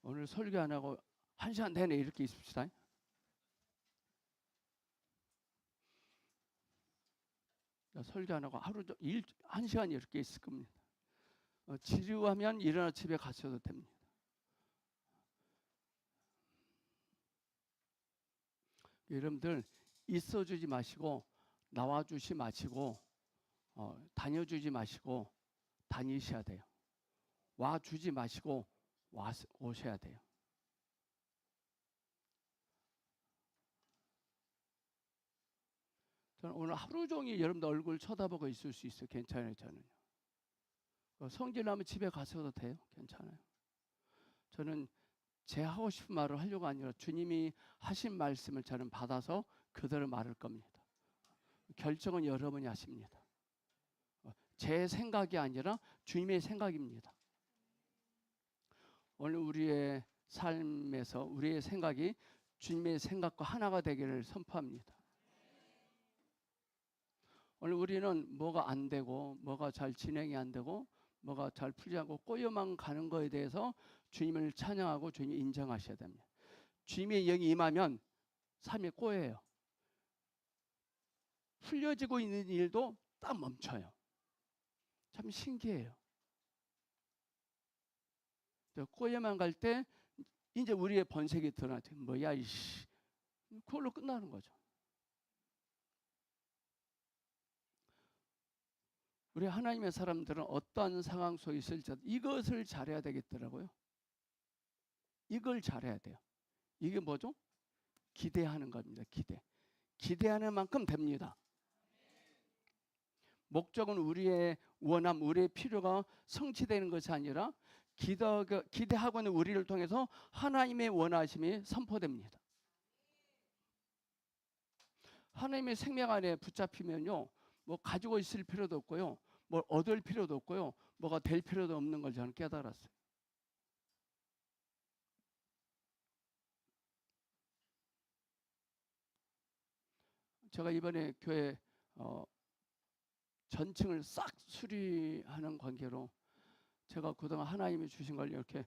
오늘 설교 안 하고 1시간 내내 이렇게 있읍시다. 설교 안 하고 하루 1시간 이렇게 있을 겁니다. 지루하면 일어나 집에 가셔도 됩니다. 여러분들 있어주지 마시고 나와주지 마시고 다녀주지 마시고 다니셔야 돼요. 와주지 마시고 오셔야 돼요. 저는 오늘 하루 종일 여러분들 얼굴 쳐다보고 있을 수 있어요. 괜찮아요. 저는요. 성질나면 집에 가셔도 돼요. 괜찮아요. 저는 제 하고 싶은 말을 하려고 아니라 주님이 하신 말씀을 저는 받아서 그대로 말할 겁니다. 결정은 여러분이 하십니다. 제 생각이 아니라 주님의 생각입니다. 오늘 우리의 삶에서 우리의 생각이 주님의 생각과 하나가 되기를 선포합니다. 오늘 우리는 뭐가 안 되고 뭐가 잘 진행이 안 되고 뭐가 잘 풀리지 않고 꼬여만 가는 거에 대해서 주님을 찬양하고 주님을 인정하셔야 됩니다. 주님의 영이 임하면 삶이 꼬여요. 풀려지고 있는 일도 딱 멈춰요. 참 신기해요. 꼬여만 갈 때 이제 우리의 번색이 드러나죠. 뭐야 이씨, 그걸로 끝나는 거죠. 우리 하나님의 사람들은 어떤 상황 속에 있을지 이것을 잘해야 되겠더라고요. 이걸 잘해야 돼요. 이게 뭐죠? 기대하는 겁니다. 기대하는 만큼 됩니다. 목적은 우리의 원함, 우리의 필요가 성취되는 것이 아니라 기대하고 있는 우리를 통해서 하나님의 원하심이 선포됩니다. 하나님의 생명 안에 붙잡히면요, 뭐 가지고 있을 필요도 없고요, 뭘 얻을 필요도 없고요, 뭐가 될 필요도 없는 걸 저는 깨달았어요. 제가 이번에 교회 전층을 싹 수리하는 관계로 제가 그동안 하나님이 주신 걸 이렇게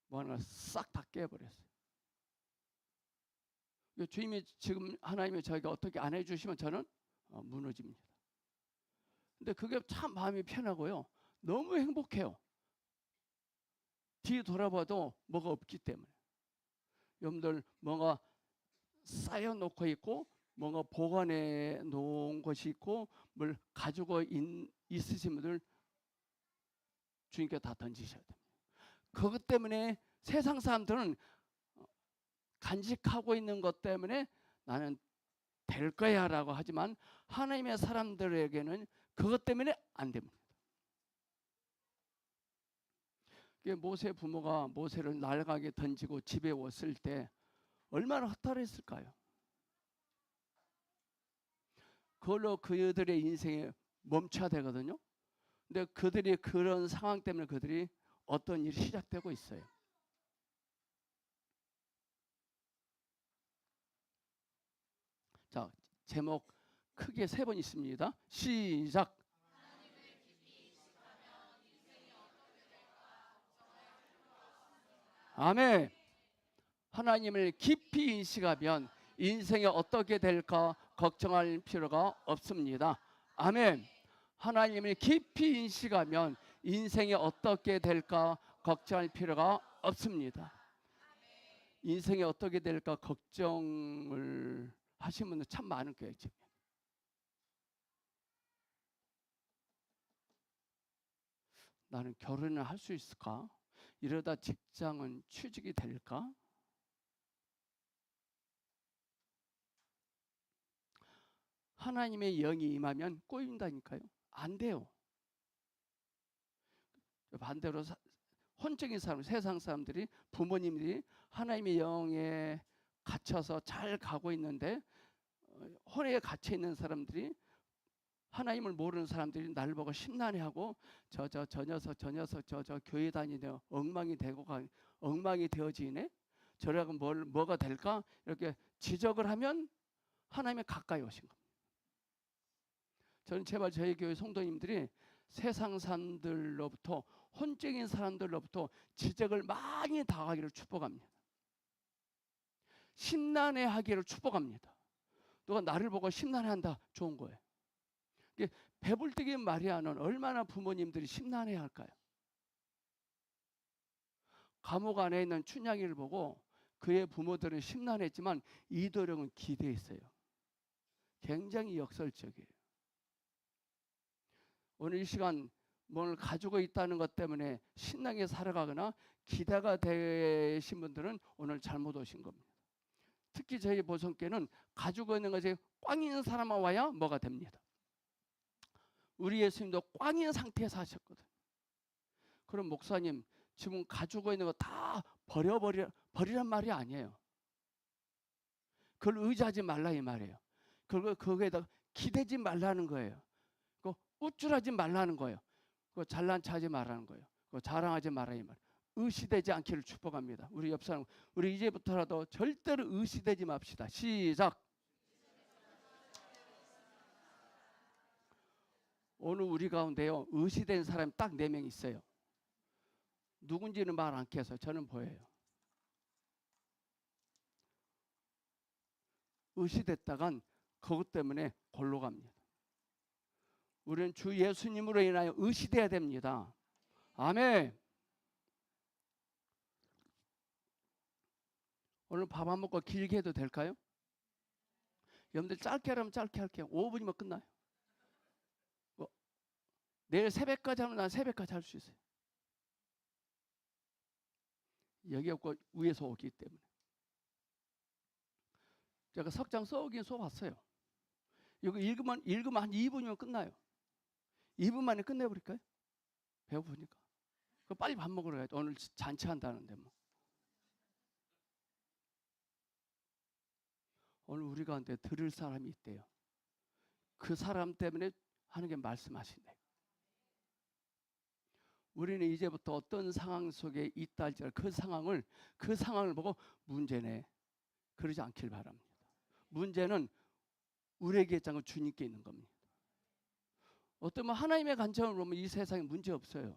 뭐 하나 싹 다 깨버렸어요. 주님이 지금 하나님이 저에게 어떻게 안 해주시면 저는 무너집니다. 근데 그게 참 마음이 편하고요. 너무 행복해요. 뒤 돌아봐도 뭐가 없기 때문에. 여러분들 뭔가 쌓여놓고 있고 뭔가 보관해 놓은 것이 있고 뭘 가지고 있으신 분들 주님께 다 던지셔야 됩니다. 그것 때문에 세상 사람들은 간직하고 있는 것 때문에 나는 될 거야 라고 하지만 하나님의 사람들에게는 그것 때문에 안 됩니다. 모세 부모가 모세를 날강에 던지고 집에 왔을 때 얼마나 허탈했을까요? 그걸로 그들의 인생이 멈춰야 되거든요. 근데 그들이 그런 상황 때문에 그들이 어떤 일이 시작되고 있어요. 자, 제목 크게 3번 있습니다. 시작. 아멘. 하나님을 깊이 인식하면 인생이 어떻게 될까 걱정할 필요가 없습니다. 아멘. 하나님을 깊이 인식하면 인생이 어떻게 될까 걱정할 필요가 없습니다. 인생이 어떻게 될까 걱정을 하시는 분들 참 많은 거예요. 지금. 나는 결혼을 할 수 있을까? 이러다 직장은 취직이 될까? 하나님의 영이 임하면 꼬인다니까요. 안 돼요. 반대로 혼적인 사람, 세상 사람들이, 부모님들이 하나님의 영에 갇혀서 잘 가고 있는데 혼에 갇혀 있는 사람들이, 하나님을 모르는 사람들이 나를 보고 심란해하고 저 녀석 교회 다니네, 엉망이 되어지네, 저라고 뭐가 될까 이렇게 지적을 하면 하나님에 가까이 오신 겁니다. 저는 제발 저희 교회 성도님들이 세상 사람들로부터 혼적인 사람들로부터 지적을 많이 당하기를 축복합니다. 심란해하기를 축복합니다. 누가 나를 보고 심란해한다, 좋은 거예요. 배불뚝이 마리아는 얼마나 부모님들이 심란해할까요? 감옥 안에 있는 춘향이를 보고 그의 부모들은 심란했지만 이도령은 기대했어요. 굉장히 역설적이에요. 오늘 이 시간 뭘 가지고 있다는 것 때문에 신나게 살아가거나 기대가 되신 분들은 오늘 잘못 오신 겁니다. 특히 저희 보성교회는 가지고 있는 것이 꽝인 사람만 와야 뭐가 됩니다. 우리 예수님도 꽝인 상태에서 하셨거든. 그럼 목사님 지금 가지고 있는 거 다 버리란 말이 아니에요. 그걸 의지하지 말라 이 말이에요. 거기에다가 기대지 말라는 거예요. 우쭐하지 말라는 거예요. 잘난 체하지 말라는 거예요. 자랑하지 말라 이 말이에요. 의시되지 않기를 축복합니다. 우리 옆 사람, 우리 이제부터라도 절대로 의시되지 맙시다. 시작. 오늘 우리 가운데요 의시된 사람이 딱 4명 있어요. 누군지는 말 않겠어요. 저는 보여요. 의시됐다간 그것 때문에 골로 갑니다. 우리는 주 예수님으로 인하여 의시돼야 됩니다. 아멘. 오늘 밥 안 먹고 길게 해도 될까요? 여러분들 짧게 하면 짧게 할게요. 5분이면 끝나요. 내일 새벽까지 하면 난 새벽까지 할 수 있어요. 여기 없고 위에서 오기 때문에. 제가 석장 써오긴 써봤어요. 이거 읽으면 한 2분이면 끝나요. 2분 만에 끝내버릴까요? 배고프니까. 빨리 밥 먹으러 가야죠. 오늘 잔치한다는데 뭐. 오늘 우리 가운데 들을 사람이 있대요. 그 사람 때문에 하나님 말씀하신대. 우리는 이제부터 어떤 상황 속에 있다 할지라도 그 상황을 보고 문제네 그러지 않길 바랍니다. 문제는 우리에게 있지 주님께 있는 겁니다. 어떤 하나님의 관점으로 보면 이 세상에 문제 없어요.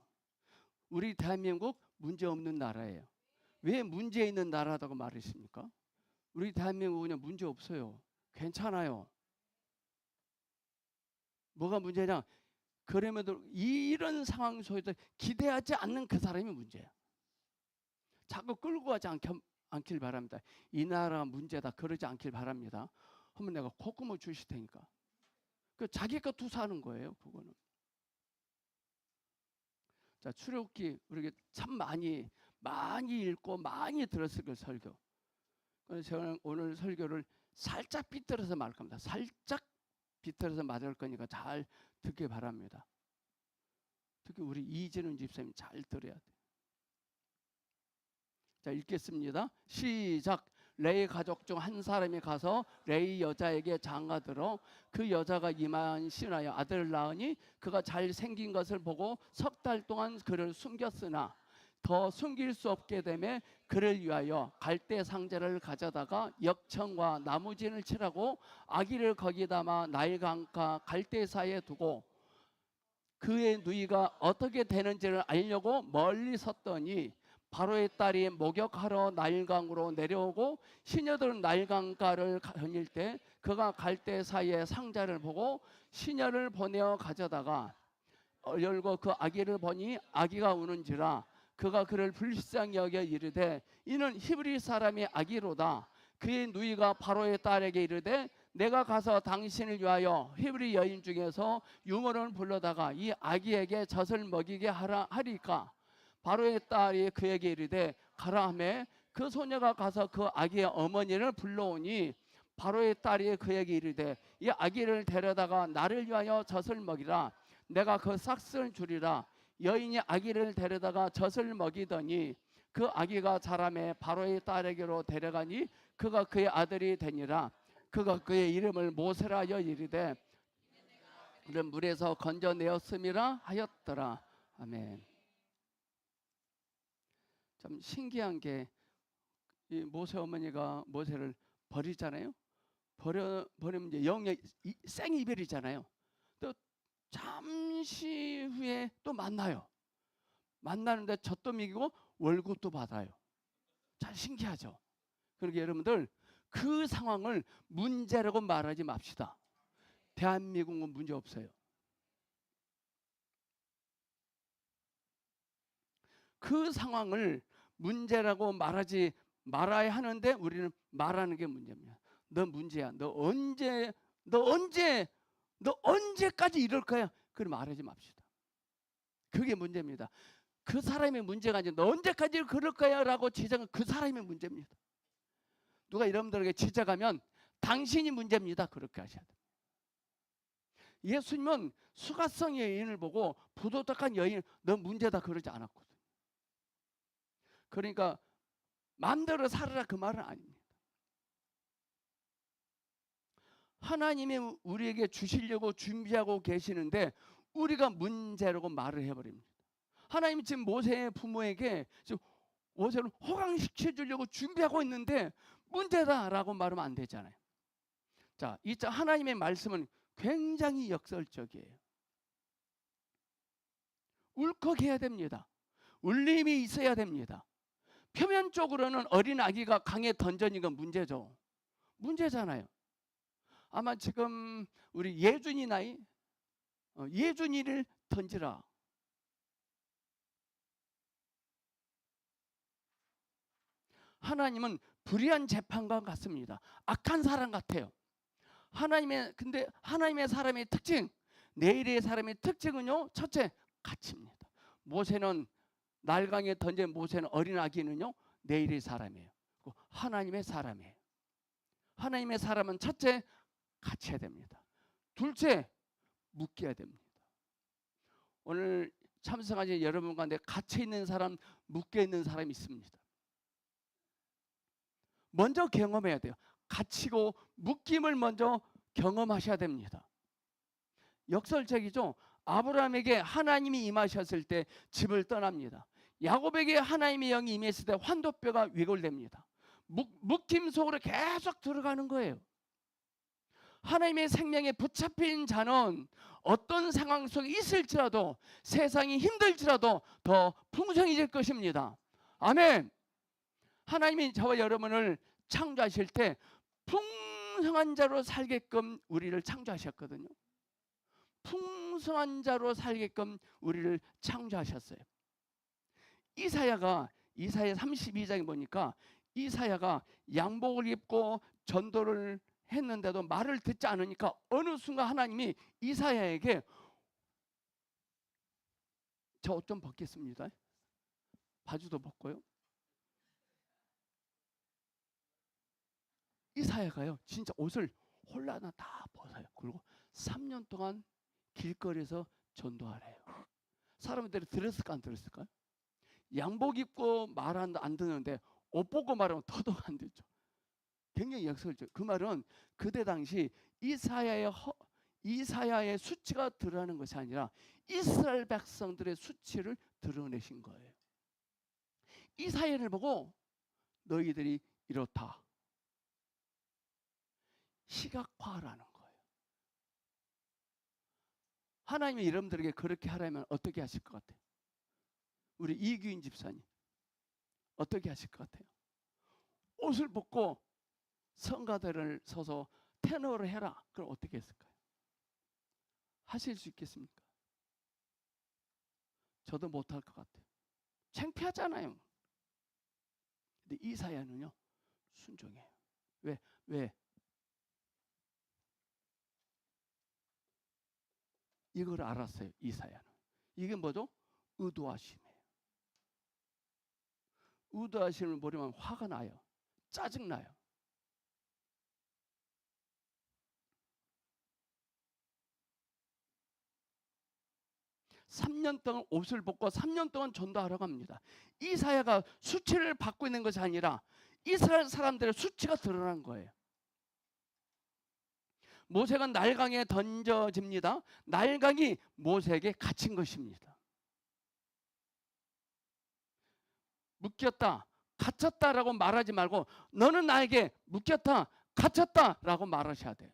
우리 대한민국 문제 없는 나라예요. 왜 문제 있는 나라라고 말하십니까? 우리 대한민국은 문제 없어요. 괜찮아요. 뭐가 문제냐? 그럼에도 이런 상황 속에서 기대하지 않는 그 사람이 문제야. 자꾸 끌고 가지 않길 바랍니다. 이 나라가 문제다 그러지 않길 바랍니다. 하면 내가 콧구멍 주실 테니까. 자기 것 투사하는 거예요. 그거는. 자, 출애굽기 우리가 참 많이 읽고 많이 들었을 그 설교. 그래서 저는 오늘 설교를 살짝 빗들어서 말할 겁니다. 살짝 빗들어서 말할 거니까 잘 듣기 바랍니다. 특히 우리 이진훈 집사님 잘 들어야 돼요. 자, 읽겠습니다. 시작. 레이 가족 중 한 사람이 가서 레이 여자에게 장가들어 그 여자가 임신하여 아들을 낳으니 그가 잘 생긴 것을 보고 석 달 동안 그를 숨겼으나 더 숨길 수 없게 되매 그를 위하여 갈대 상자를 가져다가 역청과 나무진을 칠하고 아기를 거기 담아 나일 강가 갈대 사이에 두고 그의 누이가 어떻게 되는지를 알려고 멀리 섰더니 바로의 딸이 목욕하러 나일강으로 내려오고 시녀들은 나일강가를 거닐 때 그가 갈대 사이에 상자를 보고 시녀를 보내어 가져다가 열고 그 아기를 보니 아기가 우는지라 그가 그를 불쌍히 여겨 이르되 이는 히브리 사람의 아기로다. 그의 누이가 바로의 딸에게 이르되 내가 가서 당신을 위하여 히브리 여인 중에서 유모를 불러다가 이 아기에게 젖을 먹이게 하리까. 바로의 딸이 그에게 이르되 가라 하매 그 소녀가 가서 그 아기의 어머니를 불러오니 바로의 딸이 그에게 이르되 이 아기를 데려다가 나를 위하여 젖을 먹이라. 내가 그 싹을 주리라. 여인이 아기를 데려다가 젖을 먹이더니 그 아기가 자라매 바로의 딸에게로 데려가니 그가 그의 아들이 되니라. 그가 그의 이름을 모세라 하여 이르되 그를 물에서 건져내었음이라 하였더라. 아멘. 참 신기한 게 이 모세 어머니가 모세를 버리잖아요. 버리면 이제 영의 생이별이잖아요. 또 잠시 후에 또 만나요. 만나는데 젖도 먹이고 월급도 받아요. 참 신기하죠. 그러니까 여러분들 그 상황을 문제라고 말하지 맙시다. 대한민국은 문제 없어요. 그 상황을 문제라고 말하지 말아야 하는데 우리는 말하는 게 문제입니다. 너 문제야. 너 언제까지 이럴 거야? 그걸 말하지 맙시다. 그게 문제입니다. 그 사람의 문제가 아니라 너 언제까지 그럴 거야? 라고 지적은 그 사람의 문제입니다. 누가 여러분들에게 지적하면 당신이 문제입니다. 그렇게 하셔야 돼요. 예수님은 수가성 여인을 보고 부도덕한 여인 너 문제다 그러지 않았거든요. 그러니까 마음대로 살아라 그 말은 아닙니다. 하나님이 우리에게 주시려고 준비하고 계시는데 우리가 문제라고 말을 해버립니다. 하나님이 지금 모세의 부모에게 지금 모세를 호강시켜 주려고 준비하고 있는데 문제다라고 말하면 안 되잖아요. 자, 이 하나님의 말씀은 굉장히 역설적이에요. 울컥해야 됩니다. 울림이 있어야 됩니다. 표면적으로는 어린 아기가 강에 던져진 건 문제죠. 문제잖아요. 아마 지금 우리 예준이 나이 예준이를 던지라. 하나님은 불의한 재판관 같습니다. 악한 사람 같아요. 근데 하나님의 사람의 특징, 내일의 사람의 특징은요, 첫째, 가치입니다. 모세는 날강에 던진 모세는 어린 아기는요, 내일의 사람이에요. 하나님의 사람이에요. 하나님의 사람은 첫째, 갇혀야 됩니다. 둘째, 묶여야 됩니다. 오늘 참석하신 여러분 가운데 갇혀 있는 사람, 묶여 있는 사람이 있습니다. 먼저 경험해야 돼요. 갇히고 묶임을 먼저 경험하셔야 됩니다. 역설적이죠. 아브라함에게 하나님이 임하셨을 때 집을 떠납니다. 야곱에게 하나님의 영이 임했을 때 환도뼈가 위골됩니다. 묶임 속으로 계속 들어가는 거예요. 하나님의 생명에 붙잡힌 자는 어떤 상황 속에 있을지라도 세상이 힘들지라도 더 풍성해질 것입니다. 아멘. 하나님이 저와 여러분을 창조하실 때 풍성한 자로 살게끔 우리를 창조하셨거든요. 풍성한 자로 살게끔 우리를 창조하셨어요. 이사야 32장에 보니까 이사야가 양복을 입고 전도를 했는데도 말을 듣지 않으니까 어느 순간 하나님이 이사야에게 저 옷 좀 벗겠습니다. 바지도 벗고요. 이사야가요 진짜 옷을 홀라나 다 벗어요. 그리고 3년 동안 길거리에서 전도하래요. 사람들이 들었을까 안 들었을까요? 양복 입고 말 안 듣는데 옷 보고 말하면 더더욱 안 듣죠. 굉장히 역설적. 그 말은 그때 당시 이사야의 수치가 드러나는 것이 아니라 이스라엘 백성들의 수치를 드러내신 거예요. 이사야를 보고 너희들이 이렇다. 시각화라는 거예요. 하나님이 여러분들에게 그렇게 하라면 어떻게 하실 것 같아요? 우리 이규인 집사님 어떻게 하실 것 같아요? 옷을 벗고 성가대를 서서 테너를 해라. 그럼 어떻게 했을까요? 하실 수 있겠습니까? 저도 못할 것 같아요. 창피하잖아요. 근데 이사야는요 순종해요. 왜? 이걸 알았어요. 이사야는. 이게 뭐죠? 의도하심이에요. 의도하심을 모르면 화가 나요. 짜증나요. (3년) 동안 옷을 벗고 3년 동안 전도하라고 합니다. 이사야가 수치를 받고 있는 것이 아니라 이스라엘 사람들의 수치가 드러난 거예요. 모세가 날강에 던져집니다. 날강이 모세에게 갇힌 것입니다. 묶였다, 갇혔다라고 말하지 말고 너는 나에게 묶였다, 갇혔다라고 말하셔야 돼요.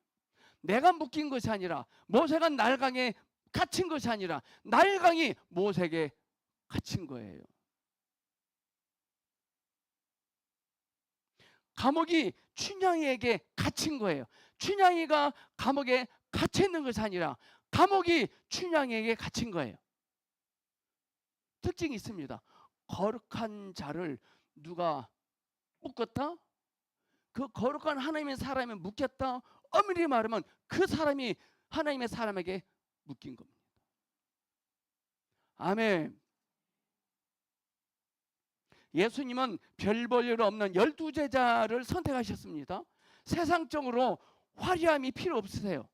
내가 묶인 것이 아니라 모세가 날강에 갇힌 것이 아니라 날강이 모세에게 갇힌 거예요. 감옥이 춘향이에게 갇힌 거예요. 춘향이가 감옥에 갇혀 있는 것이 아니라 감옥이 춘향이에게 갇힌 거예요. 특징이 있습니다. 거룩한 자를 누가 묶었다? 그 거룩한 하나님의 사람에 묶였다? 엄밀히 말하면 그 사람이 하나님의 사람에게 묶인 겁니다. 아멘. 예수님은 별 볼 일 없는 12제자를 선택하셨습니다. 세상적으로 화려함이 필요 없으세요.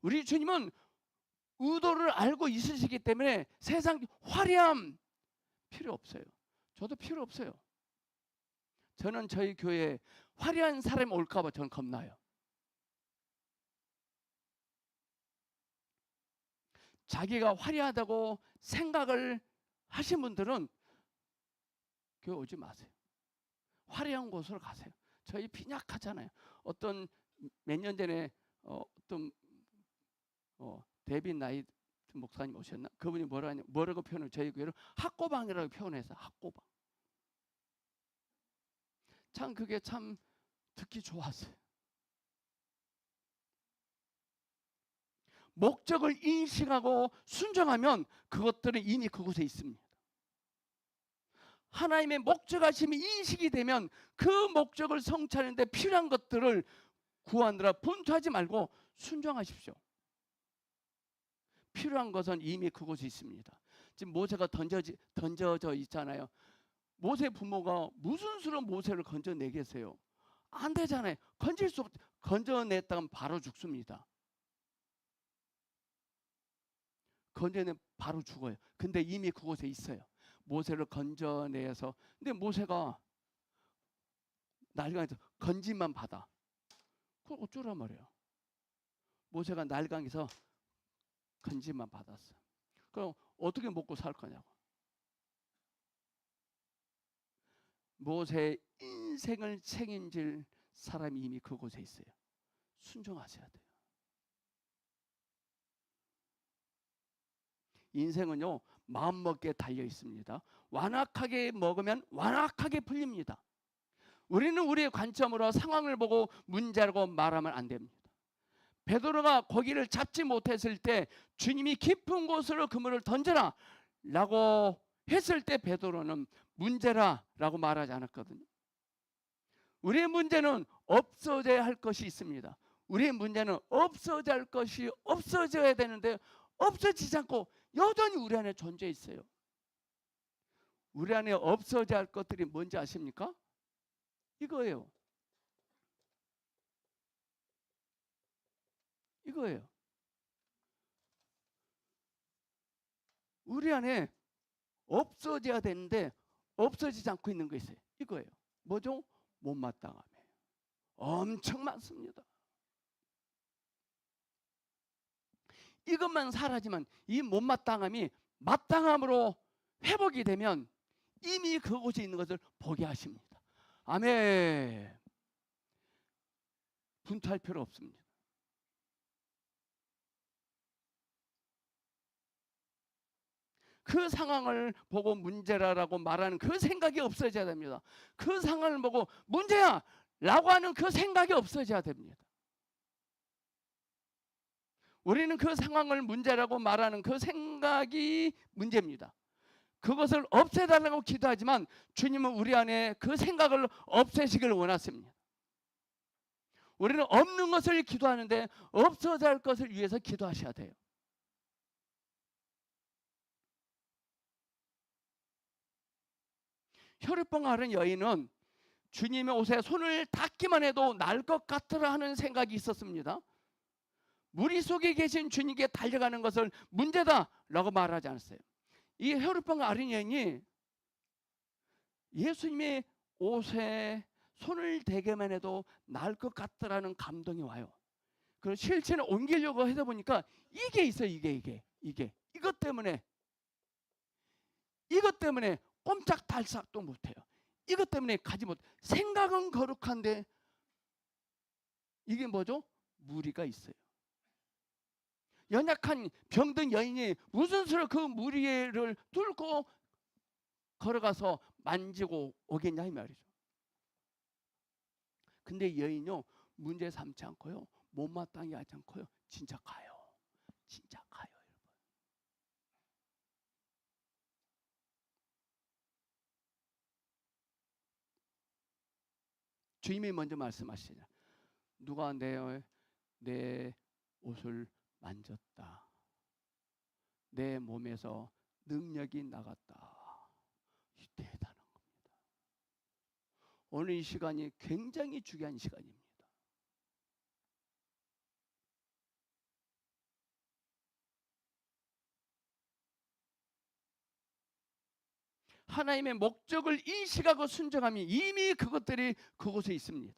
우리 주님은 의도를 알고 있으시기 때문에 세상 화려함 필요 없어요. 저도 필요 없어요. 저는 저희 교회에 화려한 사람이 올까 봐 저는 겁나요. 자기가 화려하다고 생각을 하신 분들은 교회 오지 마세요. 화려한 곳으로 가세요. 저희 빈약하잖아요. 어떤 몇 년 전에 어떤 데빈 나이트 목사님 오셨나? 그분이 뭐라고 표현을 저희 교회를 학고방이라고 표현해서 학고방. 참 그게 참 듣기 좋았어요. 목적을 인식하고 순종하면 그것들은 이미 그곳에 있습니다. 하나님의 목적하심이 인식이 되면 그 목적을 성취하는 데 필요한 것들을 구하느라 분투하지 말고 순종하십시오. 필요한 것은 이미 그곳에 있습니다. 지금 모세가 던져져 있잖아요. 모세 부모가 무슨 수로 모세를 건져내겠어요? 안 되잖아요. 건져냈다면 바로 죽습니다. 건져내 바로 죽어요. 근데 이미 그곳에 있어요. 모세를 건져내서. 근데 모세가 날강에서 건짐만 받아. 그걸 어쩌란 말이에요. 모세가 날강에서 건짐만 받았어. 그럼 어떻게 먹고 살 거냐고. 모세의 인생을 책임질 사람이 이미 그곳에 있어요. 순종하셔야 돼요. 인생은요, 마음먹기에 달려 있습니다. 완악하게 먹으면 완악하게 풀립니다. 우리는 우리의 관점으로 상황을 보고 문제라고 말하면 안 됩니다. 베드로가 고기를 잡지 못했을 때 주님이 깊은 곳으로 그물을 던져라 라고 했을 때 베드로는 문제라 라고 말하지 않았거든요. 우리의 문제는 없어져야 할 것이 있습니다. 우리의 문제는 없어져야 할 것이 없어져야 되는데 없어지지 않고 여전히 우리 안에 존재해 있어요. 우리 안에 없어져야 할 것들이 뭔지 아십니까? 이거예요. 이거예요. 우리 안에 없어져야 되는데 없어지지 않고 있는 거 있어요. 이거예요. 뭐죠? 못마땅함이에요. 엄청 많습니다. 이것만 사라지면 이 못마땅함이 마땅함으로 회복이 되면 이미 그곳에 있는 것을 보게 하십니다. 아멘. 분투할 필요 없습니다. 그 상황을 보고 문제라고 말하는 그 생각이 없어져야 됩니다. 그 상황을 보고 문제야 라고 하는 그 생각이 없어져야 됩니다. 우리는 그 상황을 문제라고 말하는 그 생각이 문제입니다. 그것을 없애달라고 기도하지만 주님은 우리 안에 그 생각을 없애시길 원하십니다. 우리는 없는 것을 기도하는데 없어져야 할 것을 위해서 기도하셔야 돼요. 혈육병 앓은 여인은 주님의 옷에 손을 닿기만 해도 날 것 같으라 하는 생각이 있었습니다. 무리 속에 계신 주님께 달려가는 것을 문제다라고 말하지 않았어요. 이 혈육병 앓은 여인이 예수님의 옷에 손을 대기만 해도 나을 것 같더라는 감동이 와요. 그걸 실천에 옮기려고 하다 보니까 이게 있어요. 이것 때문에 꼼짝달싹도 못해요. 이것 때문에 가지 못. 생각은 거룩한데 이게 뭐죠? 무리가 있어요. 연약한 병든 여인이 무슨 수로 그 무리를 뚫고 걸어가서 만지고 오겠냐 이 말이죠. 근데 여인요 문제 삼지 않고요, 못마땅히 하지 않고요, 진짜 가요. 진짜 가요. 주님이 먼저 말씀하시냐, 누가 내 옷을 만졌다, 내 몸에서 능력이 나갔다. 대단한 겁니다. 오늘 이 시간이 굉장히 중요한 시간입니다. 하나님의 목적을 인식하고 순종하면 이미 그것들이 그곳에 있습니다.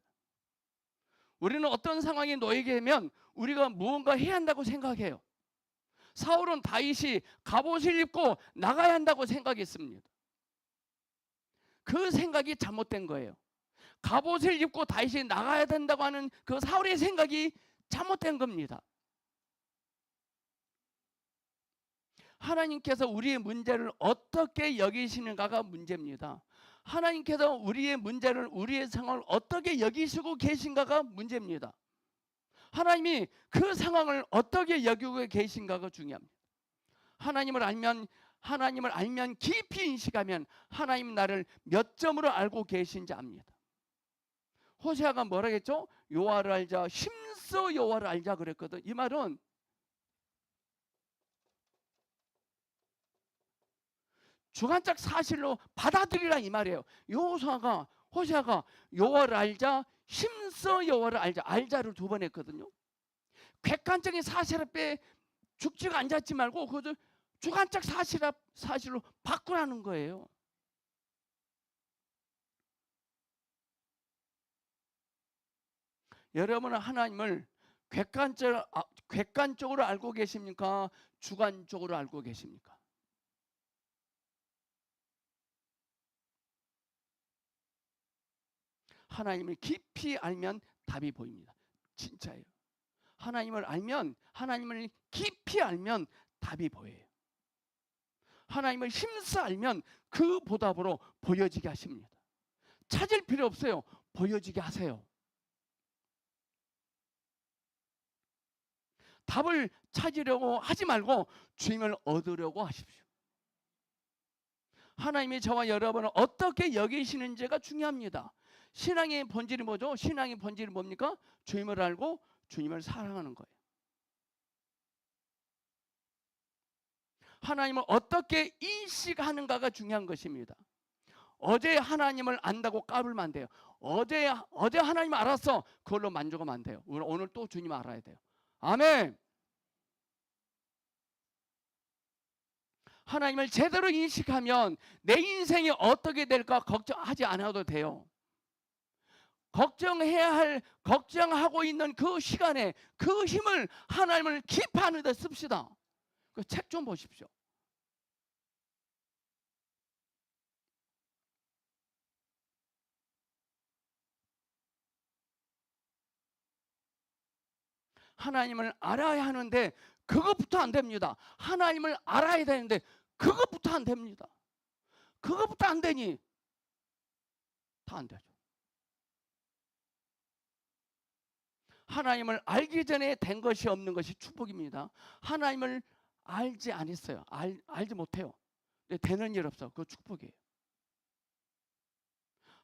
우리는 어떤 상황에 놓이게 되면 우리가 무언가 해야 한다고 생각해요. 사울은 다윗이 갑옷을 입고 나가야 한다고 생각했습니다. 그 생각이 잘못된 거예요. 갑옷을 입고 다윗이 나가야 된다고 하는 그 사울의 생각이 잘못된 겁니다. 하나님께서 우리의 문제를 어떻게 여기시는가가 문제입니다. 하나님께서 우리의 문제를, 우리의 상황을 어떻게 여기시고 계신가가 문제입니다. 하나님이 그 상황을 어떻게 여기고 계신가가 중요합니다. 하나님을 알면 깊이 인식하면 하나님 나를 몇 점으로 알고 계신지 압니다. 호세아가 뭐라 했죠? 여호와를 알자, 힘써 여호와를 알자 그랬거든. 이 말은 주관적 사실로 받아들이라 이 말이에요. 호세아가 여호와를 알자, 힘써 여호와를 알자, 알자를 두 번 했거든요. 객관적인 사실 앞에 죽지가 앉았지 말고 그것을 주관적 사실로 바꾸라는 거예요. 여러분은 하나님을 객관적으로 알고 계십니까? 주관적으로 알고 계십니까? 하나님을 깊이 알면 답이 보입니다. 진짜예요. 하나님을 깊이 알면 답이 보여요. 하나님을 힘써 알면 그 보답으로 보여지게 하십니다. 찾을 필요 없어요. 보여지게 하세요. 답을 찾으려고 하지 말고 주님을 얻으려고 하십시오. 하나님이 저와 여러분을 어떻게 여기시는지가 중요합니다. 신앙의 본질이 뭐죠? 신앙의 본질이 뭡니까? 주님을 알고 주님을 사랑하는 거예요. 하나님을 어떻게 인식하는가가 중요한 것입니다. 어제 하나님을 안다고 까불면 안 돼요. 어제 하나님 알았어, 그걸로 만족하면 안 돼요. 오늘 또 주님 알아야 돼요. 아멘. 하나님을 제대로 인식하면 내 인생이 어떻게 될까 걱정하지 않아도 돼요. 걱정하고 있는 그 시간에 그 힘을 하나님을 기뻐하는 데 씁시다. 그 책 좀 보십시오. 하나님을 알아야 하는데 그것부터 안 됩니다. 하나님을 알아야 되는데 그것부터 안 됩니다. 그것부터 안 되니 다 안 되죠. 하나님을 알기 전에 된 것이 없는 것이 축복입니다. 하나님을 알지 않았어요. 알지 못해요. 근데 되는 일 없어. 그거 축복이에요.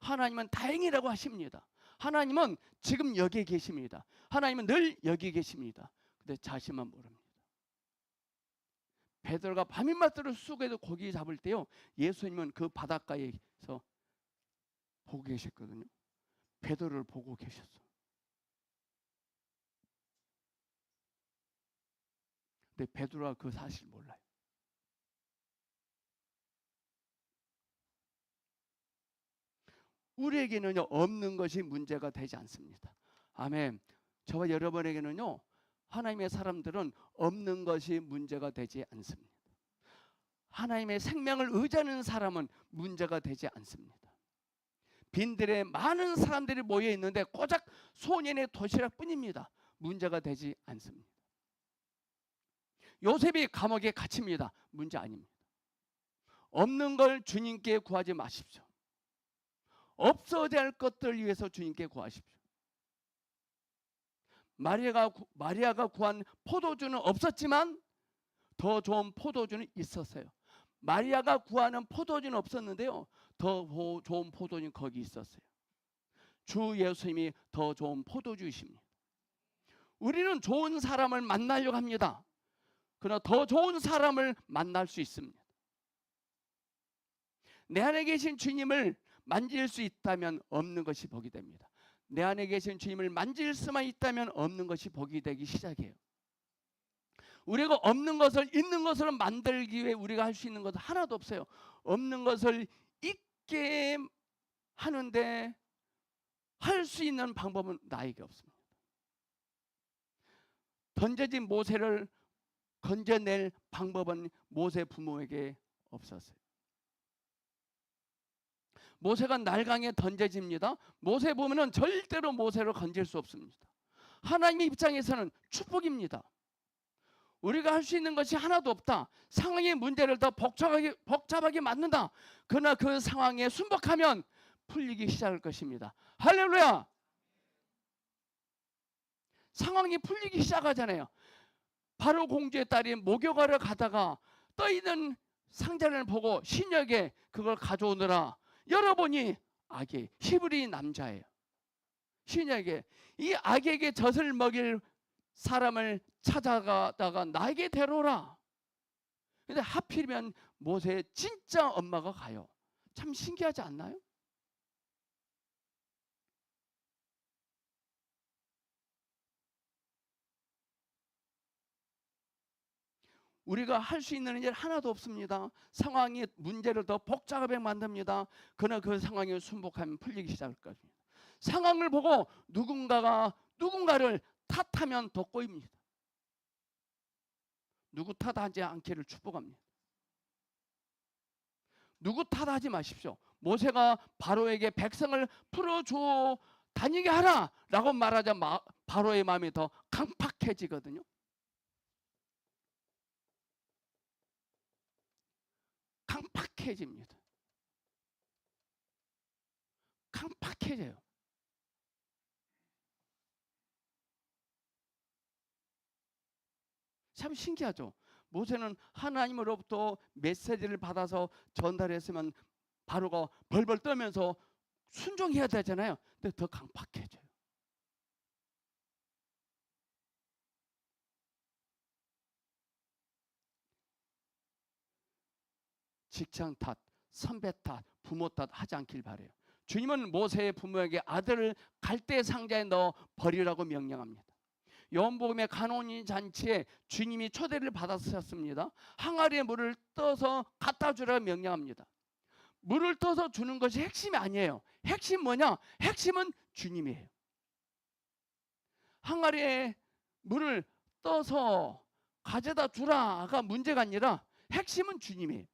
하나님은 다행이라고 하십니다. 하나님은 지금 여기 계십니다. 하나님은 늘 여기 계십니다. 근데 자신만 모릅니다. 베드로가 밤인마트를 쑥에도 고기 잡을 때요, 예수님은 그 바닷가에서 보고 계셨거든요. 베드로를 보고 계셨어. 근데 베드로가 그 사실 몰라요. 우리에게는요, 없는 것이 문제가 되지 않습니다. 아멘. 저와 여러분에게는요, 하나님의 사람들은 없는 것이 문제가 되지 않습니다. 하나님의 생명을 의지하는 사람은 문제가 되지 않습니다. 빈들에 많은 사람들이 모여 있는데 고작 소년의 도시락뿐입니다. 문제가 되지 않습니다. 요셉이 감옥에 갇힙니다. 문제 아닙니다. 없는 걸 주님께 구하지 마십시오. 없어져야 할 것들 위해서 주님께 구하십시오. 마리아가 구한 포도주는 없었지만 더 좋은 포도주는 있었어요. 마리아가 구하는 포도주는 없었는데요, 더 좋은 포도주는 거기 있었어요. 주 예수님이 더 좋은 포도주이십니다. 우리는 좋은 사람을 만나려고 합니다. 그러나 더 좋은 사람을 만날 수 있습니다. 내 안에 계신 주님을 만질 수 있다면 없는 것이 복이 됩니다. 내 안에 계신 주님을 만질 수만 있다면 없는 것이 복이 되기 시작해요. 우리가 없는 것을 있는 것으로 만들기 위해 우리가 할 수 있는 것은 하나도 없어요. 없는 것을 있게 하는데 할 수 있는 방법은 나에게 없습니다. 던져진 모세를 건져낼 방법은 모세 부모에게 없었어요. 모세가 날강에 던져집니다. 모세 보면은 절대로 모세를 건질 수 없습니다. 하나님의 입장에서는 축복입니다. 우리가 할 수 있는 것이 하나도 없다. 상황의 문제를 더 복잡하게 만든다. 그러나 그 상황에 순복하면 풀리기 시작할 것입니다. 할렐루야! 상황이 풀리기 시작하잖아요. 바로 공주의 딸이 목욕하러 가다가 떠있는 상자를 보고 신역에 그걸 가져오느라 열어보니 아기 히브리 남자예요. 신역에 이 아기에게 젖을 먹일 사람을 찾아가다가 나에게 데려오라. 근데 하필이면 모세의 진짜 엄마가 가요. 참 신기하지 않나요? 우리가 할 수 있는 일 하나도 없습니다. 상황이 문제를 더 복잡하게 만듭니다. 그러나 그 상황에 순복하면 풀리기 시작할 것입니다. 상황을 보고 누군가를 탓하면 더 꼬입니다. 누구 탓하지 않기를 축복합니다. 누구 탓하지 마십시오. 모세가 바로에게 백성을 풀어줘 다니게 하라 라고 말하자 바로의 마음이 더 강팍해지거든요. 강팍해집니다. 강팍해져요. 참 신기하죠. 모세는 하나님으로부터 메시지를 받아서 전달했으면 바로가 벌벌 떨면서 순종해야 되잖아요. 근데 더 강팍해져요. 직장 탓, 선배 탓, 부모 탓 하지 않길 바래요. 주님은 모세의 부모에게 아들을 갈대 상자에 넣어 버리라고 명령합니다. 요한복음의 간혼인 잔치에 주님이 초대를 받았었습니다. 항아리에 물을 떠서 갖다 주라고 명령합니다. 물을 떠서 주는 것이 핵심이 아니에요. 핵심 뭐냐? 핵심은 주님이에요. 항아리에 물을 떠서 가져다 주라가 문제가 아니라 핵심은 주님이에요.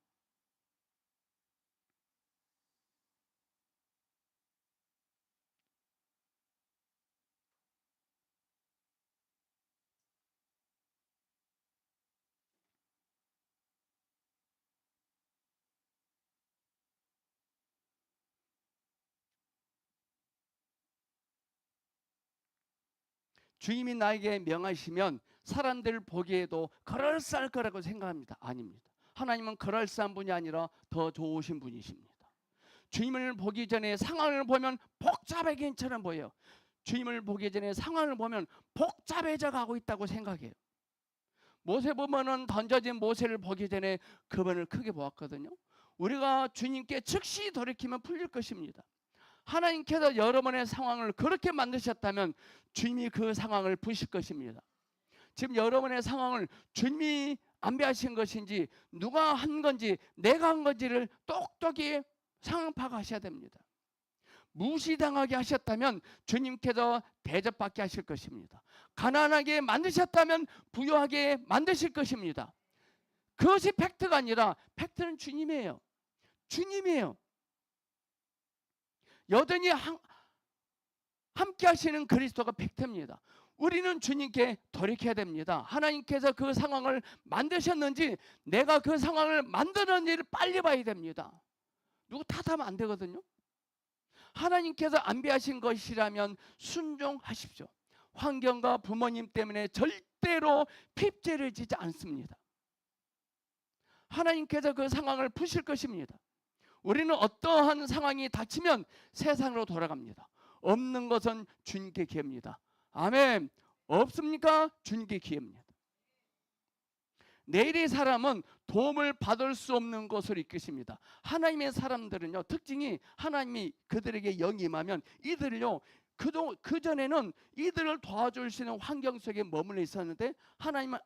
주님이 나에게 명하시면 사람들 보기에도 그럴싸할 거라고 생각합니다. 아닙니다. 하나님은 그럴싸한 분이 아니라 더 좋으신 분이십니다. 주님을 보기 전에 상황을 보면 복잡하게처럼 보여요. 주님을 보기 전에 상황을 보면 복잡해져 가고 있다고 생각해요. 모세 보면은 던져진 모세를 보기 전에 그분을 크게 보았거든요. 우리가 주님께 즉시 돌이키면 풀릴 것입니다. 하나님께서 여러분의 상황을 그렇게 만드셨다면 주님이 그 상황을 푸실 것입니다. 지금 여러분의 상황을 주님이 안배하신 것인지 누가 한 건지 내가 한 건지를 똑똑히 상황 파악하셔야 됩니다. 무시당하게 하셨다면 주님께서 대접받게 하실 것입니다. 가난하게 만드셨다면 부유하게 만드실 것입니다. 그것이 팩트가 아니라 팩트는 주님이에요. 주님이에요. 여전히 함께 하시는 그리스도가 팩트입니다. 우리는 주님께 돌이켜야 됩니다. 하나님께서 그 상황을 만드셨는지 내가 그 상황을 만드는지를 빨리 봐야 됩니다. 누구 탓하면 안 되거든요. 하나님께서 안배하신 것이라면 순종하십시오. 환경과 부모님 때문에 절대로 핍제를 지지 않습니다. 하나님께서 그 상황을 푸실 것입니다. 우리는 어떠한 상황이 닥치면 세상으로 돌아갑니다. 없는 것은 주님께 기회입니다. 아멘. 없습니까? 주님께 기회입니다. 내일의 사람은 도움을 받을 수 없는 것을 이끄십니다. 하나님의 사람들은요, 특징이 하나님이 그들에게 영이 임하면 이들을요, 그전에는 이들을 도와줄 수 있는 환경 속에 머물러 있었는데 하나님은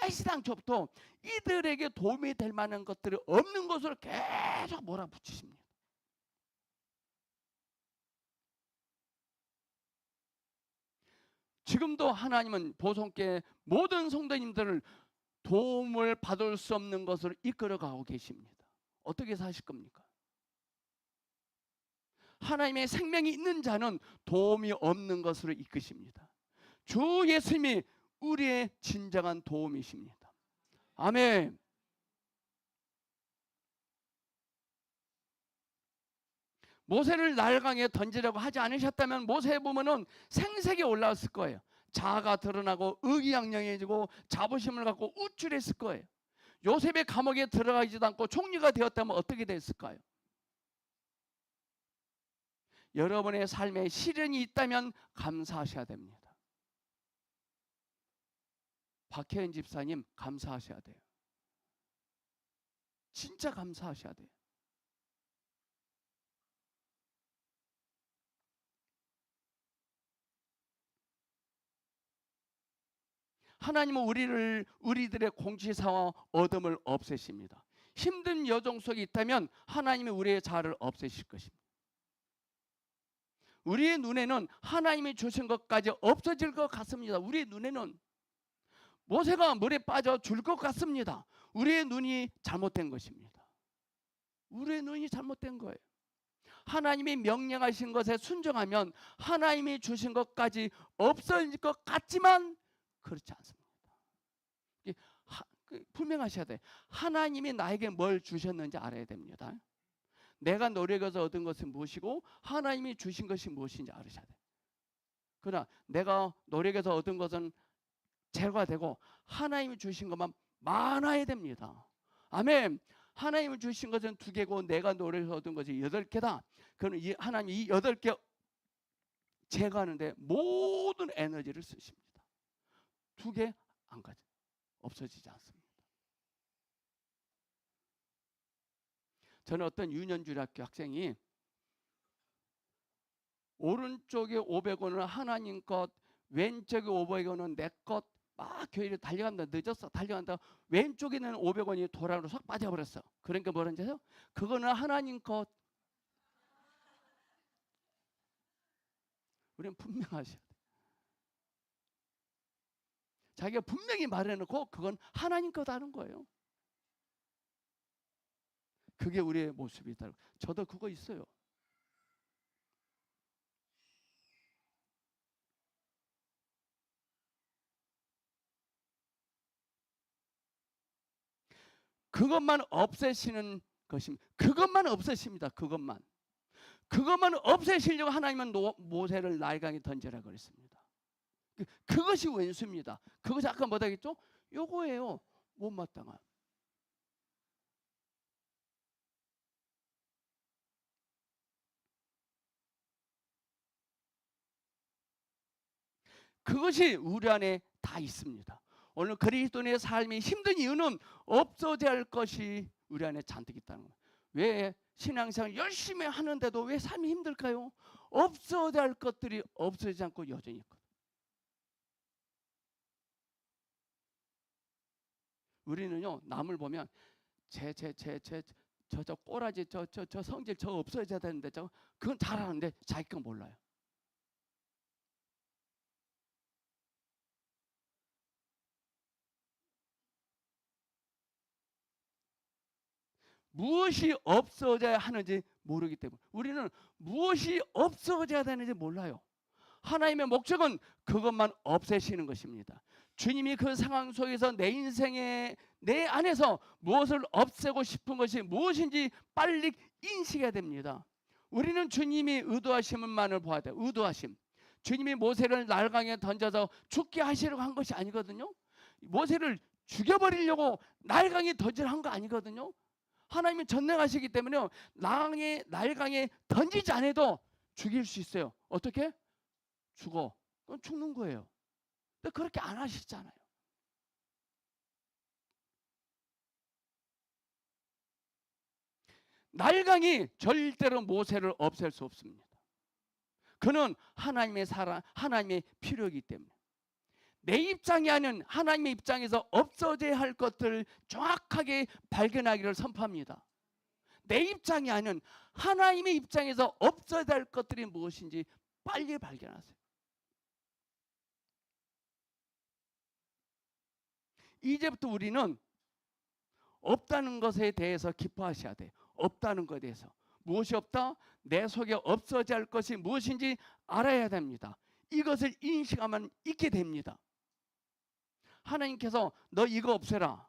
애시당초부터 이들에게 도움이 될 만한 것들이 없는 것으로 계속 몰아붙이십니다. 지금도 하나님은 보성교회 모든 성도님들을 도움을 받을 수 없는 것으로 이끌어가고 계십니다. 어떻게 사실 겁니까? 하나님의 생명이 있는 자는 도움이 없는 것으로 이끄십니다. 주 예수님이 우리의 진정한 도움이십니다. 아멘. 모세를 나일강에 던지라고 하지 않으셨다면 모세 보면은 생색이 올라왔을 거예요. 자아가 드러나고 의기양양해지고 자부심을 갖고 우쭐했을 거예요. 요셉의 감옥에 들어가지도 않고 총리가 되었다면 어떻게 됐을까요? 여러분의 삶에 시련이 있다면 감사하셔야 됩니다. 박혜연 집사님 감사하셔야 돼요. 진짜 감사하셔야 돼요. 하나님은 우리들의 공치사와 어둠을 없애십니다. 힘든 여정 속에 있다면 하나님이 우리의 자아를 없애실 것입니다. 우리의 눈에는 하나님이 주신 것까지 없어질 것 같습니다. 우리의 눈에는 모세가 물에 빠져 줄 것 같습니다. 우리의 눈이 잘못된 것입니다. 우리의 눈이 잘못된 거예요. 하나님이 명령하신 것에 순종하면 하나님이 주신 것까지 없어질 것 같지만 그렇지 않습니다. 분명하셔야 돼요. 하나님이 나에게 뭘 주셨는지 알아야 됩니다. 내가 노력해서 얻은 것은 무엇이고 하나님이 주신 것이 무엇인지 알으셔야 돼요. 그러나 내가 노력해서 얻은 것은 제거가 되고 하나님이 주신 것만 많아야 됩니다. 아멘. 하나님이 주신 것은 2개고 내가 노력해서 얻은 것이 8개다. 그럼 하나님이 이 8개 제거하는데 모든 에너지를 쓰십니다. 2개 안 가져 없어지지 않습니다. 저는 어떤 유년주일학교 학생이 오른쪽에 500원은 하나님 것, 왼쪽에 500원은 내 것, 막 교회를 달려간다. 늦었어. 달려간다. 왼쪽에 있는 500원이 도랑으로 쏙 빠져버렸어. 그러니까 뭐라는지 아세요? 그거는 하나님 것. 우리는 분명하셔야 돼. 자기가 분명히 말해놓고 그건 하나님 거다는 거예요. 그게 우리의 모습이다. 저도 그거 있어요. 그것만 없애시는 것입니다. 그것만 없애십니다. 그것만 없애시려고 하나님은 모세를 나일강에 던지라 그랬습니다. 그것이 원수입니다. 그것이 아까 뭐다 했죠? 요거예요. 못마땅한. 그것이 우리 안에 다 있습니다. 오늘 그리스도인의 삶이 힘든 이유는 없어져야 할 것이 우리 안에 잔뜩 있다는 거예요. 왜 신앙생활 열심히 하는데도 왜 삶이 힘들까요? 없어져야 할 것들이 없어지지 않고 여전히 있거든요. 우리는요, 남을 보면 저 꼬라지 저 성질 저 없어져야 되는데 그건 잘하는데 자기 건 몰라요. 무엇이 없어져야 하는지 모르기 때문에 우리는 무엇이 없어져야 되는지 몰라요. 하나님의 목적은 그것만 없애시는 것입니다. 주님이 그 상황 속에서 내 인생에 내 안에서 무엇을 없애고 싶은 것이 무엇인지 빨리 인식해야 됩니다. 우리는 주님이 의도하심만을 보아야 돼요. 의도하심. 주님이 모세를 날강에 던져서 죽게 하시려고 한 것이 아니거든요. 모세를 죽여버리려고 날강에 던지려 한 거 아니거든요. 하나님이 전능하시기 때문에 날강에 던지지 않아도 죽일 수 있어요. 어떻게? 죽어. 그건 죽는 거예요. 근데 그렇게 안 하시잖아요. 날강이 절대로 모세를 없앨 수 없습니다. 그는 하나님의 사랑, 하나님의 필요이기 때문에. 내 입장이 아닌 하나님의 입장에서 없어져야 할 것들을 정확하게 발견하기를 선포합니다. 내 입장이 아닌 하나님의 입장에서 없어야 할 것들이 무엇인지 빨리 발견하세요. 이제부터 우리는 없다는 것에 대해서 기뻐하셔야 돼요. 없다는 것에 대해서. 무엇이 없다? 내 속에 없어져야 할 것이 무엇인지 알아야 됩니다. 이것을 인식하면 있게 됩니다. 하나님께서 너 이거 없애라.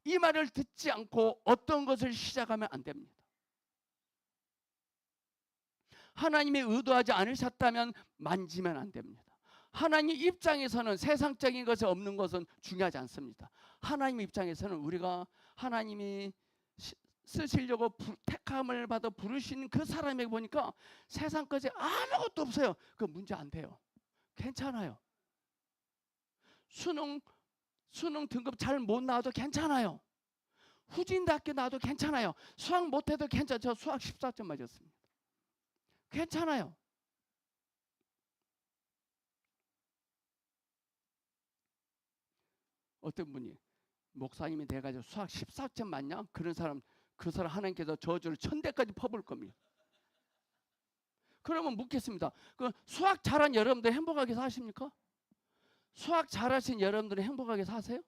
이 말을 듣지 않고 어떤 것을 시작하면 안 됩니다. 하나님이 의도하지 않으셨다면 만지면 안 됩니다. 하나님 입장에서는 세상적인 것이 없는 것은 중요하지 않습니다. 하나님 입장에서는 우리가 하나님이 쓰시려고 택함을 받아 부르신 그 사람에게 보니까 세상 것이 아무것도 없어요. 그 문제 안 돼요. 괜찮아요. 수능 등급 잘 못 나와도 괜찮아요. 후진대학교 나와도 괜찮아요. 수학 못해도 괜찮아요. 저 수학 14점 맞았습니다. 괜찮아요. 어떤 분이 목사님이 돼가지고 수학 14점 맞냐? 그 사람 하나님께서 저주를 1000대까지 퍼볼 겁니다. 그러면 묻겠습니다. 그 수학 잘한 여러분들 행복하게 사십니까? 수학 잘하신 여러분들은 행복하게 사세요?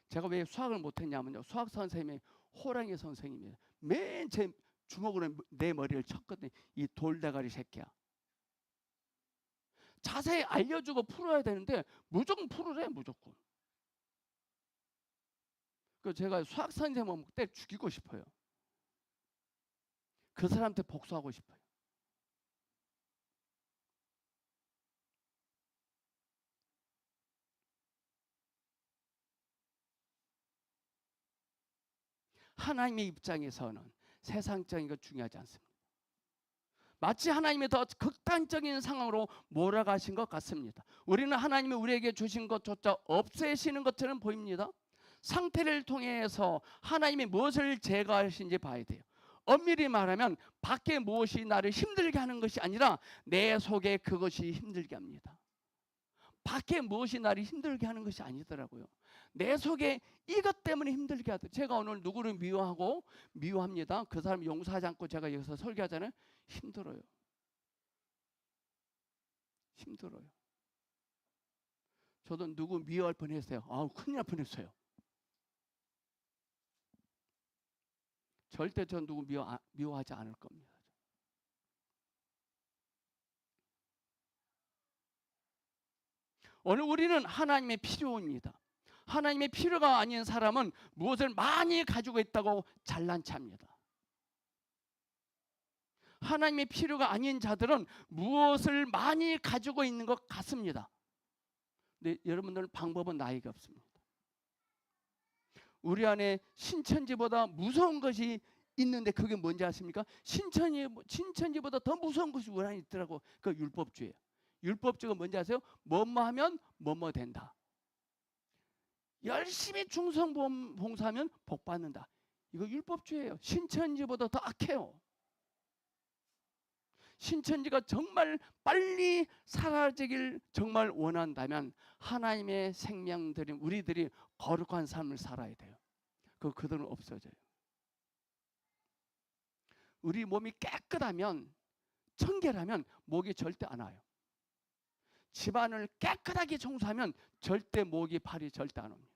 제가 왜 수학을 못했냐면요. 수학 선생님이 호랑이 선생님이에요. 맨 제 주먹으로 내 머리를 쳤거든요. 이 돌대가리 새끼야. 자세히 알려주고 풀어야 되는데 무조건 풀으래. 무조건. 그 제가 수학 선생님 때 죽이고 싶어요. 그 사람한테 복수하고 싶어요. 하나님의 입장에서는 세상적인 것 중요하지 않습니다. 마치 하나님이 더 극단적인 상황으로 몰아가신 것 같습니다. 우리는 하나님이 우리에게 주신 것조차 없애시는 것처럼 보입니다. 상태를 통해서 하나님이 무엇을 제거하신지 봐야 돼요. 엄밀히 말하면 밖에 무엇이 나를 힘들게 하는 것이 아니라 내 속에 그것이 힘들게 합니다. 밖에 무엇이 나를 힘들게 하는 것이 아니더라고요. 내 속에 이것 때문에 힘들게 하더라고요. 제가 오늘 누구를 미워합니다. 그 사람 용서하지 않고 제가 여기서 설교하잖아요. 힘들어요. 힘들어요. 저도 누구 미워할 뻔했어요. 아우, 큰일 날 뻔했어요. 절대 저 누구 미워하지 않을 겁니다. 오늘 우리는 하나님의 필요입니다. 하나님의 필요가 아닌 사람은 무엇을 많이 가지고 있다고 잘난 체합니다. 하나님의 필요가 아닌 자들은 무엇을 많이 가지고 있는 것 같습니다. 근데 여러분들은 방법은 나에게 없습니다. 우리 안에 신천지보다 무서운 것이 있는데 그게 뭔지 아십니까? 신천지보다 더 무서운 것이 우리 안에 있더라고. 그 율법주의예요. 율법주의가 뭔지 아세요? 뭐뭐 하면 뭐뭐 된다. 열심히 충성 봉사하면 복 받는다. 이거 율법주의예요. 신천지보다 더 악해요. 신천지가 정말 빨리 사라지길 정말 원한다면 하나님의 생명들인 우리들이 거룩한 삶을 살아야 돼요. 그들은 없어져요. 우리 몸이 깨끗하면, 청결하면 모기 절대 안 와요. 집안을 깨끗하게 청소하면 절대 모기 팔이 절대 안 옵니다.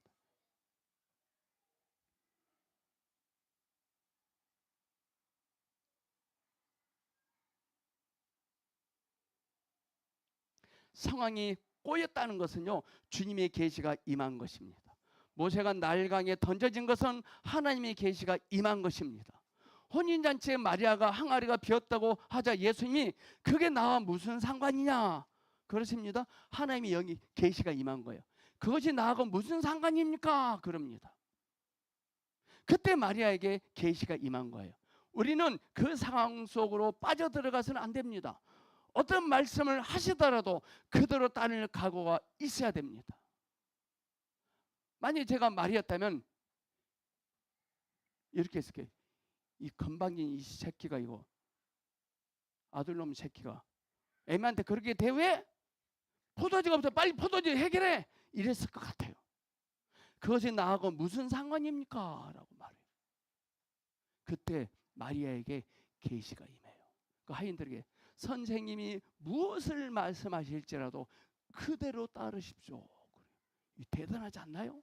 상황이 꼬였다는 것은요, 주님의 계시가 임한 것입니다. 모세가 나일강에 던져진 것은 하나님의 계시가 임한 것입니다. 혼인잔치에 마리아가 항아리가 비었다고 하자 예수님이 그게 나와 무슨 상관이냐 그러십니다. 하나님의 영이 계시가 임한 거예요. 그것이 나하고 무슨 상관입니까? 그럽니다. 그때 마리아에게 계시가 임한 거예요. 우리는 그 상황 속으로 빠져들어가서는 안 됩니다. 어떤 말씀을 하시더라도 그대로 따를 각오가 있어야 됩니다. 만약에 제가 말이었다면 이렇게 했을 거예요. 이 건방진 이 새끼가, 이거 아들놈 새끼가 애미한테 그렇게 대우해? 포도주가 없어, 빨리 포도주 해결해, 이랬을 것 같아요. 그것이 나하고 무슨 상관입니까? 라고 말해요. 그때 마리아에게 계시가 임해요. 그 하인들에게 선생님이 무엇을 말씀하실지라도 그대로 따르십시오. 이 대단하지 않나요?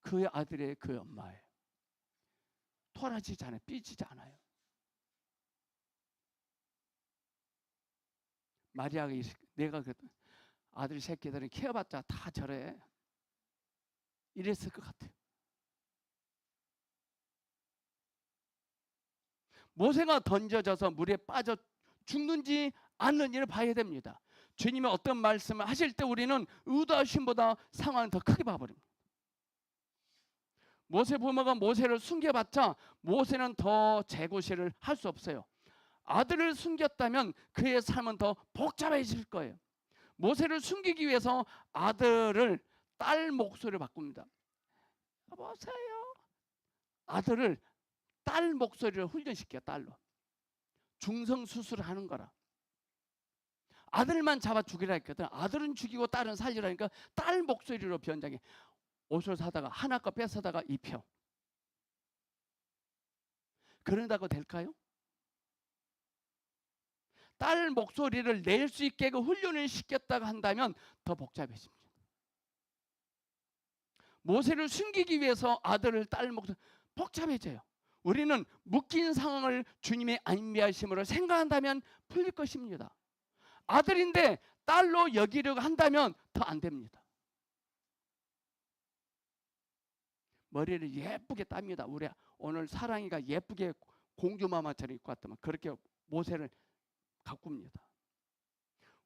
그의 아들의 그 엄마예요. 토라지지 않아요. 삐지지 않아요. 마리아가 내가 그 아들 새끼들은 키워봤자 다 저래, 이랬을 것 같아요. 모세가 던져져서 물에 빠져 죽는지 않는지를 봐야 됩니다. 주님이 어떤 말씀을 하실 때 우리는 의도하심보다 상황을 더 크게 봐버립니다. 모세 부모가 모세를 숨겨봤자 모세는 더 재고시를 할 수 없어요. 아들을 숨겼다면 그의 삶은 더 복잡해질 거예요. 모세를 숨기기 위해서 아들을 딸 목소리를 바꿉니다. 여보세요. 아들을 딸 목소리를 훈련시켜. 딸로 중성 수술을 하는 거라. 아들만 잡아 죽이라 했거든. 아들은 죽이고 딸은 살리라니까 딸 목소리로 변장해. 옷을 사다가 하나 거 뺏어다가 입혀. 그런다고 될까요? 딸 목소리를 낼 수 있게 그 훈련을 시켰다고 한다면 더 복잡해집니다. 모세를 숨기기 위해서 아들을 딸 목소리, 복잡해져요. 우리는 묶인 상황을 주님의 안비하심으로 생각한다면 풀릴 것입니다. 아들인데 딸로 여기려고 한다면 더 안 됩니다. 머리를 예쁘게 땁니다. 우리 오늘 사랑이가 예쁘게 공주마마처럼 입고 왔더만 그렇게 모세를 가꿉니다.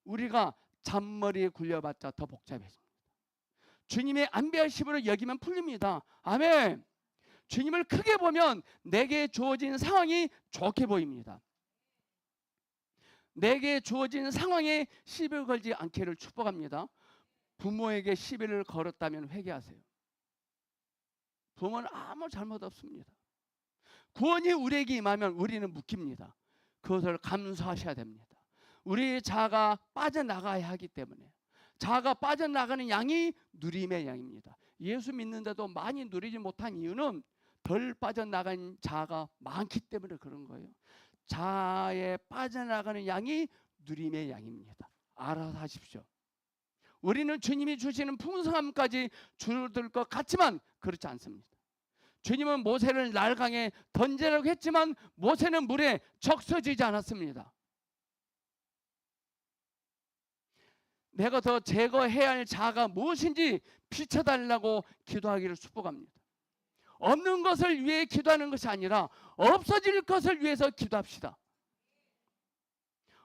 우리가 잔머리에 굴려봤자 더 복잡해집니다. 주님의 안비하심으로 여기면 풀립니다. 아멘. 주님을 크게 보면 내게 주어진 상황이 좋게 보입니다. 내게 주어진 상황에 시비를 걸지 않기를 축복합니다. 부모에게 시비를 걸었다면 회개하세요. 부모는 아무 잘못 없습니다. 구원이 우리에게 임하면 우리는 묶입니다. 그것을 감수하셔야 됩니다. 우리 자아가 빠져나가야 하기 때문에. 자아가 빠져나가는 양이 누림의 양입니다. 예수 믿는데도 많이 누리지 못한 이유는 덜 빠져나간 자아가 많기 때문에 그런 거예요. 자아에 빠져나가는 양이 누림의 양입니다. 알아서 하십시오. 우리는 주님이 주시는 풍성함까지 줄어들 것 같지만 그렇지 않습니다. 주님은 모세를 나일강에 던지라고 했지만 모세는 물에 적셔지지 않았습니다. 내가 더 제거해야 할 자아가 무엇인지 비춰달라고 기도하기를 축복합니다. 없는 것을 위해 기도하는 것이 아니라 없어질 것을 위해서 기도합시다.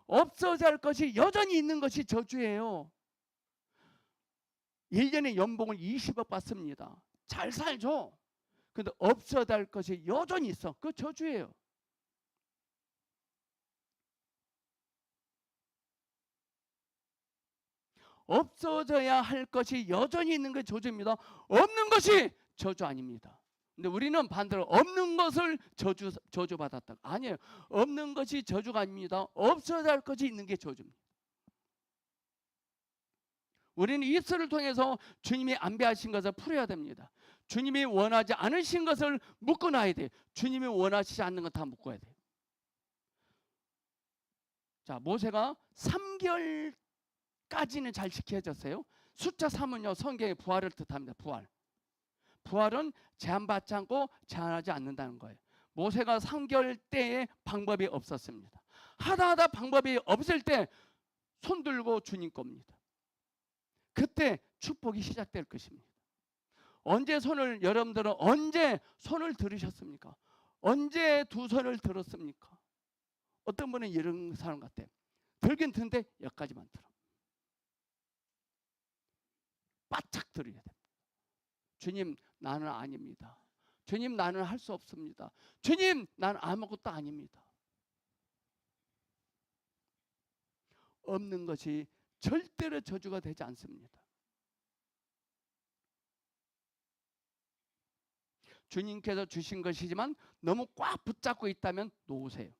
없어져야 할 것이 여전히 있는 것이 저주예요. 1년에 연봉을 20억 받습니다. 잘 살죠. 근데 없어져야 할 것이 여전히 있어. 그 저주예요. 없어져야 할 것이 여전히 있는 게 저주입니다. 없는 것이 저주 아닙니다. 근데 우리는 반대로 없는 것을 저주받았다. 아니에요. 없는 것이 저주가 아닙니다. 없어져야 할 것이 있는 게 저주입니다. 우리는 입술을 통해서 주님이 안배하신 것을 풀어야 됩니다. 주님이 원하지 않으신 것을 묶어놔야 돼요. 주님이 원하시지 않는 건 다 묶어야 돼요. 자, 모세가 3개월까지는 잘 지켜졌어요. 숫자 3은요 성경의 부활을 뜻합니다. 부활은 제한받지 않고 제한하지 않는다는 거예요. 모세가 3개월 때에 방법이 없었습니다. 하다 방법이 없을 때 손 들고 주님 겁니다. 그때 축복이 시작될 것입니다. 여러분들은 언제 손을 들으셨습니까? 언제 두 손을 들었습니까? 어떤 분은 이런 사람 같아요. 들긴 드는데 여기까지만 들어. 바짝 들어야 됩니다. 주님, 나는 아닙니다. 주님, 나는 할 수 없습니다. 주님, 나는 아무것도 아닙니다. 없는 것이 절대로 저주가 되지 않습니다. 주님께서 주신 것이지만 너무 꽉 붙잡고 있다면 놓으세요.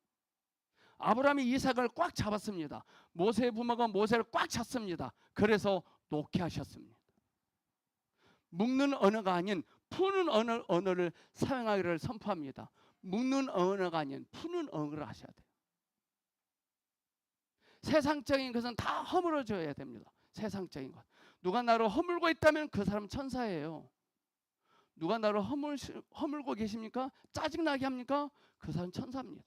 아브라함이 이삭을 꽉 잡았습니다. 모세의 부모가 모세를 꽉 찼습니다. 그래서 놓게 하셨습니다. 묶는 언어가 아닌 푸는 언어를 사용하기를 선포합니다. 묶는 언어가 아닌 푸는 언어를 하셔야 돼요. 세상적인 것은 다 허물어져야 됩니다. 세상적인 것. 누가 나를 허물고 있다면 그 사람 천사예요. 누가 나를 허물고 계십니까? 짜증나게 합니까? 그 사람 천사입니다.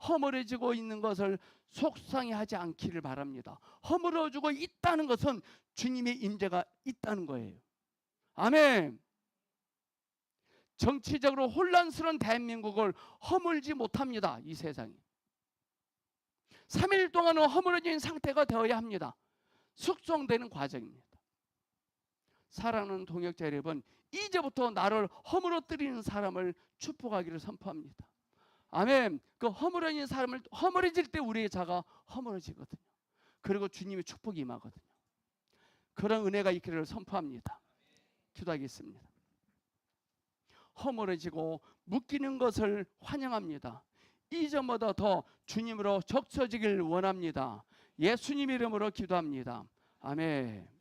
허물어지고 있는 것을 속상해하지 않기를 바랍니다. 허물어지고 있다는 것은 주님의 임재가 있다는 거예요. 아멘. 정치적으로 혼란스러운 대한민국을 허물지 못합니다. 이 세상이. 3일 동안은 허물어진 상태가 되어야 합니다. 숙성되는 과정입니다. 사랑하는 동역자 여러분, 이제부터 나를 허물어뜨리는 사람을 축복하기를 선포합니다. 아멘. 그 허물어진 사람을 허물어질 때 우리의 자가 허물어지거든요. 그리고 주님의 축복이 임하거든요. 그런 은혜가 있기를 선포합니다. 기도하겠습니다. 허물어지고 묶이는 것을 환영합니다. 이전보다 더 주님으로 적셔지길 원합니다. 예수님 이름으로 기도합니다. 아멘.